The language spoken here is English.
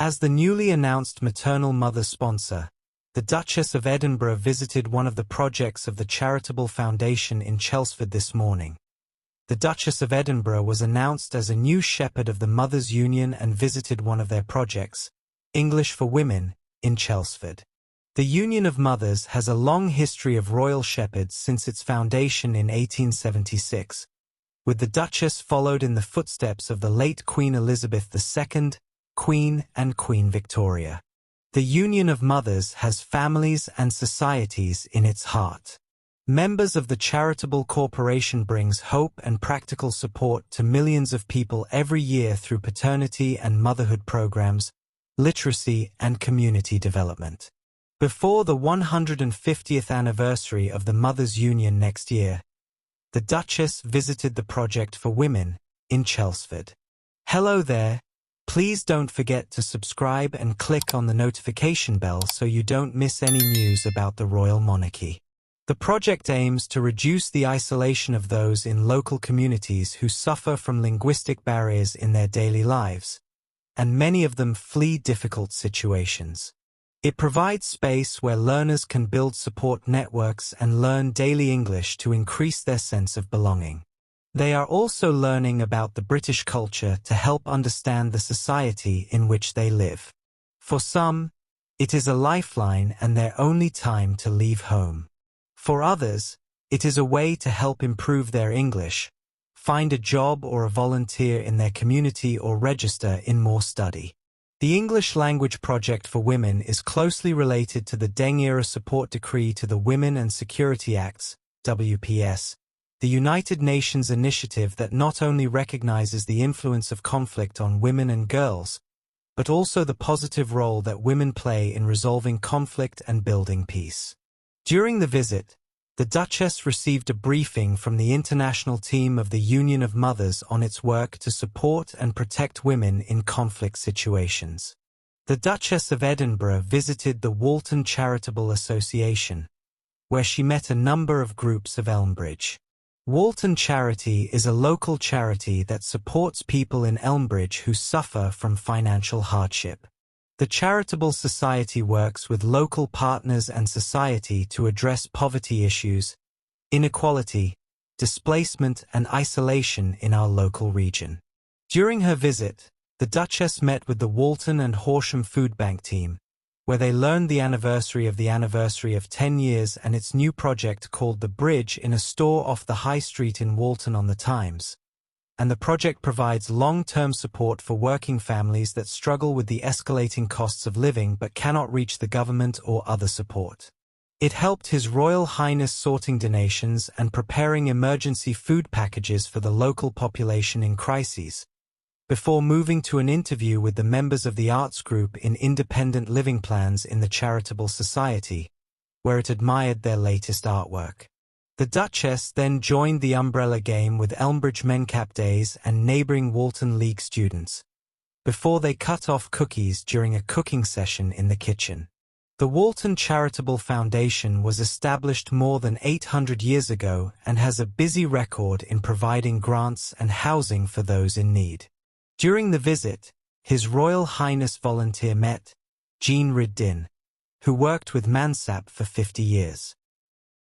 As the newly announced maternal mother sponsor, the Duchess of Edinburgh visited one of the projects of the Charitable Foundation in Chelseford this morning. The Duchess of Edinburgh was announced as a new shepherd of the Mothers' Union and visited one of their projects, English for Women, in Chelseford. The Union of Mothers has a long history of royal shepherds since its foundation in 1876, with the Duchess followed in the footsteps of the late Queen Elizabeth II, Queen and Queen Victoria. The Union of Mothers has families and societies in its heart. Members of the Charitable Corporation brings hope and practical support to millions of people every year through paternity and motherhood programs, literacy and community development. Before the 150th anniversary of the Mothers' Union next year, the Duchess visited the Project for Women in Chelseford. Hello there. Please don't forget to subscribe and click on the notification bell so you don't miss any news about the royal monarchy. The project aims to reduce the isolation of those in local communities who suffer from linguistic barriers in their daily lives, and many of them flee difficult situations. It provides space where learners can build support networks and learn daily English to increase their sense of belonging. They are also learning about the British culture to help understand the society in which they live. For some, it is a lifeline and their only time to leave home. For others, it is a way to help improve their English, find a job or a volunteer in their community or register in more study. The English Language Project for Women is closely related to the Deng-era Support Decree to the Women and Security Acts, WPS, the United Nations initiative that not only recognizes the influence of conflict on women and girls, but also the positive role that women play in resolving conflict and building peace. During the visit, the Duchess received a briefing from the international team of the Union of Mothers on its work to support and protect women in conflict situations. The Duchess of Edinburgh visited the Walton Charitable Association, where she met a number of groups of Elmbridge. Walton Charity is a local charity that supports people in Elmbridge who suffer from financial hardship. The Charitable Society works with local partners and society to address poverty issues, inequality, displacement and isolation in our local region. During her visit, the Duchess met with the Walton and Horsham Food Bank team, where they learned the anniversary of 10 years and its new project called The Bridge in a store off the High Street in Walton on the Thames. And the project provides long-term support for working families that struggle with the escalating costs of living but cannot reach the government or other support. It helped His Royal Highness sorting donations and preparing emergency food packages for the local population in crises, before moving to an interview with the members of the arts group in Independent Living Plans in the Charitable Society, where it admired their latest artwork. The Duchess then joined the umbrella game with Elmbridge Mencap Days and neighbouring Walton League students, before they cut off cookies during a cooking session in the kitchen. The Walton Charitable Foundation was established more than 800 years ago and has a busy record in providing grants and housing for those in need. During the visit, His Royal Highness volunteer met Jean Riddin, who worked with Mansap for 50 years.